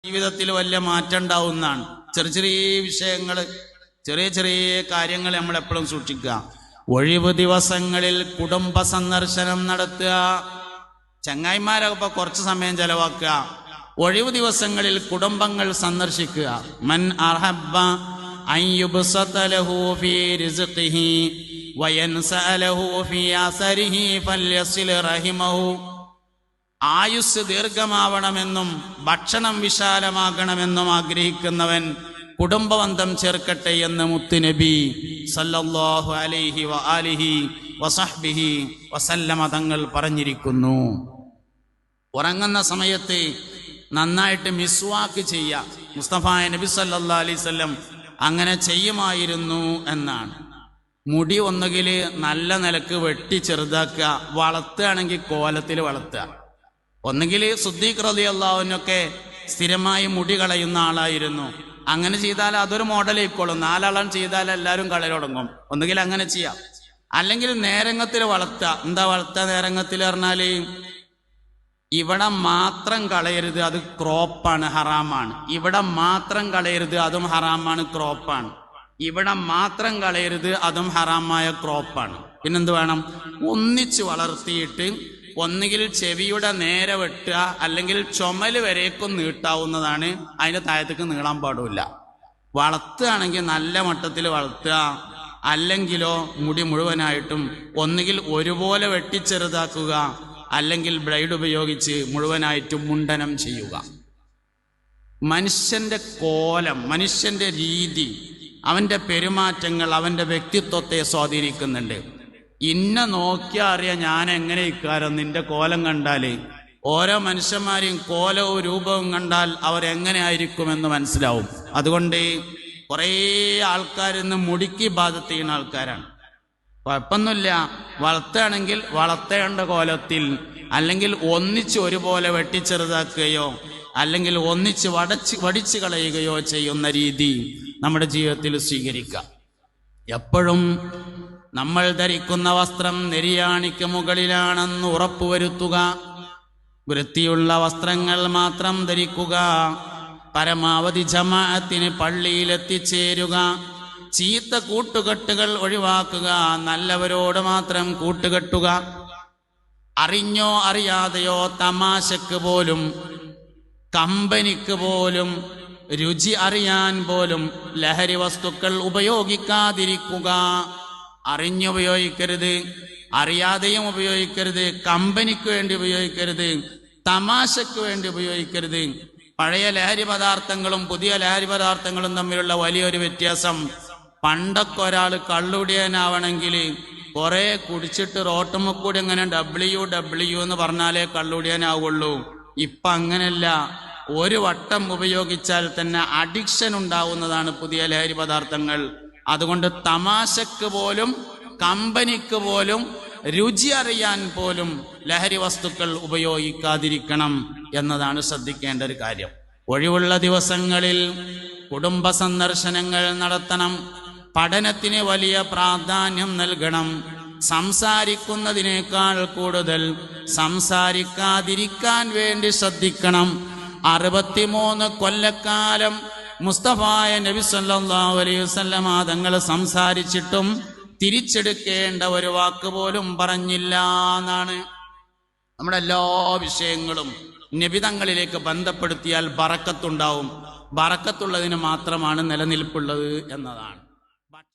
ജീവിതത്തിൽ വലിയ മാറ്റം ഉണ്ടാവുന്നതാണ്. ചെറിയ ചെറിയ വിഷയങ്ങൾ, ചെറിയ ചെറിയ കാര്യങ്ങൾ നമ്മൾ എപ്പോഴും സൂക്ഷിക്കുക. ഒഴിവ് ദിവസങ്ങളിൽ കുടുംബ സന്ദർശനം നടത്തുക. ചങ്ങായിമാരൊക്കെ കുറച്ച് സമയം ചെലവാക്കുക. ഒഴിവ് ദിവസങ്ങളിൽ കുടുംബങ്ങൾ സന്ദർശിക്കുക. മൻ അഹബ്ബ അൻ യുബ്സത ലഹു ഫീ റിസ്ഖിഹി വയൻസഅ ലഹു ഫീ അസരിഹി ഫൽയസിൽ റഹിമഹു. ആയുസ് ദീർഘമാവണമെന്നും ഭക്ഷണം വിശാലമാകണമെന്നും ആഗ്രഹിക്കുന്നവൻ കുടുംബബന്ധം ചേർക്കട്ടെ എന്ന് മുത്തുനബി സല്ലല്ലാഹു അലൈഹി വആലിഹി വസഹ്ബിഹി വസല്ലമ തങ്ങൾ പറഞ്ഞിരിക്കുന്നു. ഉറങ്ങുന്ന സമയത്ത് നന്നായിട്ട് മിസ്വാക്ക് ചെയ്യുക. മുസ്തഫ നബി സല്ലല്ലാഹു അലൈഹി വസല്ലം അങ്ങനെ ചെയ്യുമായിരുന്നു എന്നാണ്. മുടി ഒന്നുകിൽ നല്ല നിലക്ക് വെട്ടി ചെറുതാക്കുക, വളർത്തുകയാണെങ്കിൽ കോലത്തിൽ വളർത്തുക. ഒന്നുകിൽ സിദ്ദീഖ് റളിയല്ലാഹു അൻഹുവൊക്കെ സ്ഥിരമായി മുടി കളയുന്ന ആളായിരുന്നു. അങ്ങനെ ചെയ്താൽ അതൊരു മോഡലായിക്കോളും. 4 ആളും ചെയ്താൽ എല്ലാവരും കളയിൽ തുടങ്ങും. ഒന്നുകിൽ അങ്ങനെ ചെയ്യാം, അല്ലെങ്കിൽ നേരങ്ങത്തിൽ വളർത്തുക. എന്താ വളർത്തുക നേരങ്ങത്തിൽ പറഞ്ഞാൽ, ഇവിടെ മാത്രം കളയരുത്, അത് ക്രോപ്പാണ്, ഹറാമാണ്. ഇവിടെ മാത്രം കളയരുത്, അതും ഹറാമാണ്, ക്രോപ്പാണ്. ഇവിടെ മാത്രം കളയരുത്, അതും ഹറാമായ ക്രോപ്പാണ്. പിന്നെന്ത് വേണം? ഒന്നിച്ച് വളർത്തിയിട്ട് ഒന്നുകിൽ ചെവിയുടെ നേരെ വെട്ടുക, അല്ലെങ്കിൽ ചുമല് വരേക്കും നീട്ടാവുന്നതാണ്. അതിൻ്റെ താഴത്തേക്ക് നീളാൻ പാടില്ല. വളർത്തുകയാണെങ്കിൽ നല്ല മട്ടത്തിൽ വളർത്തുക, അല്ലെങ്കിലോ മുടി മുഴുവനായിട്ടും ഒന്നുകിൽ ഒരുപോലെ വെട്ടിച്ചെറുതാക്കുക, അല്ലെങ്കിൽ ബ്ലേഡ് ഉപയോഗിച്ച് മുഴുവനായിട്ടും മുണ്ടനം ചെയ്യുക. മനുഷ്യന്റെ കോലം, മനുഷ്യന്റെ രീതി, അവന്റെ പെരുമാറ്റങ്ങൾ അവന്റെ വ്യക്തിത്വത്തെ സ്വാധീനിക്കുന്നുണ്ട്. ഇന്ന നോക്കിയാൽ അറിയാം ഞാൻ എങ്ങനെ ഇക്കാരം. നിന്റെ കോലം കണ്ടാൽ, ഓരോ മനുഷ്യന്മാരെയും കോലവും രൂപവും കണ്ടാൽ അവരെങ്ങനെ ആയിരിക്കുമെന്ന് മനസ്സിലാവും. അതുകൊണ്ട് കുറേ ആൾക്കാരിന്ന് മുടിക്ക് ബാധത്ത് ചെയ്യുന്ന ആൾക്കാരാണ്. കുഴപ്പമൊന്നുമില്ല, വളർത്തുകയാണെങ്കിൽ വളർത്തേണ്ട കോലത്തിൽ, അല്ലെങ്കിൽ ഒന്നിച്ച് ഒരുപോലെ വെട്ടിച്ചെറുതാക്കുകയോ അല്ലെങ്കിൽ ഒന്നിച്ച് വടിച്ചു കളയുകയോ ചെയ്യുന്ന രീതി നമ്മുടെ ജീവിതത്തിൽ സ്വീകരിക്കാം. എപ്പോഴും നമ്മൾ ധരിക്കുന്ന വസ്ത്രം നെരിയാണിക്ക് മുകളിലാണെന്ന് ഉറപ്പുവരുത്തുക. വൃത്തിയുള്ള വസ്ത്രങ്ങൾ മാത്രം ധരിക്കുക. പരമാവധി ജമാഅത്തിന് പള്ളിയിലെത്തിച്ചേരുക. ചീത്ത കൂട്ടുകെട്ടുകൾ ഒഴിവാക്കുക. നല്ലവരോട് മാത്രം കൂട്ടുകെട്ടുക. അറിഞ്ഞോ അറിയാതെയോ തമാശക്ക് പോലും, കമ്പനിക്ക് പോലും, രുചി അറിയാൻ പോലും ലഹരി വസ്തുക്കൾ ഉപയോഗിക്കാതിരിക്കുക. അറിഞ്ഞുപയോഗിക്കരുത്, അറിയാതെയും ഉപയോഗിക്കരുത്, കമ്പനിക്ക് വേണ്ടി ഉപയോഗിക്കരുത്, തമാശക്ക് വേണ്ടി ഉപയോഗിക്കരുത്. പഴയ ലഹരി പദാർത്ഥങ്ങളും പുതിയ ലഹരി പദാർത്ഥങ്ങളും തമ്മിലുള്ള വലിയൊരു വ്യത്യാസം, പണ്ടൊക്കെ ഒരാൾ കള്ളുടിയനാവണമെങ്കിൽ കുറെ കുടിച്ചിട്ട് റോട്ടുമ്മക്കൂടി അങ്ങനെ WW എന്ന് പറഞ്ഞാലേ കള്ളുടിയനാവുള്ളൂ. ഇപ്പം അങ്ങനെയല്ല. ഒരു വട്ടം ഉപയോഗിച്ചാൽ തന്നെ അഡിക്ഷൻ ഉണ്ടാവുന്നതാണ് പുതിയ ലഹരി പദാർത്ഥങ്ങൾ. അതുകൊണ്ട് തമാശക്ക് പോലും, കമ്പനിക്ക് പോലും, രുചി അറിയാൻ പോലും ലഹരി വസ്തുക്കൾ ഉപയോഗിക്കാതിരിക്കണം എന്നതാണ് ശ്രദ്ധിക്കേണ്ട ഒരു കാര്യം. ഒഴിവുള്ള ദിവസങ്ങളിൽ കുടുംബ സന്ദർശനങ്ങൾ നടത്തണം. പഠനത്തിന് വലിയ പ്രാധാന്യം നൽകണം. സംസാരിക്കുന്നതിനേക്കാൾ കൂടുതൽ സംസാരിക്കാതിരിക്കാൻ വേണ്ടി ശ്രദ്ധിക്കണം. 63 കൊല്ലക്കാലം മുസ്തഫായ നബി സല്ലല്ലാഹു അലൈഹി വസല്ലമ തങ്ങൾ സംസാരിച്ചിട്ടും തിരിച്ചെടുക്കേണ്ട ഒരു വാക്ക് പോലും പറഞ്ഞില്ല എന്നാണ്. നമ്മുടെ എല്ലാ വിഷയങ്ങളും നബി തങ്ങളിലേക്ക് ബന്ധപ്പെടുത്തിയാൽ ബറക്കത്തുണ്ടാവും. ബറക്കത്തുള്ളതിന് മാത്രമാണ് നിലനിൽപ്പുള്ളത് എന്നതാണ്.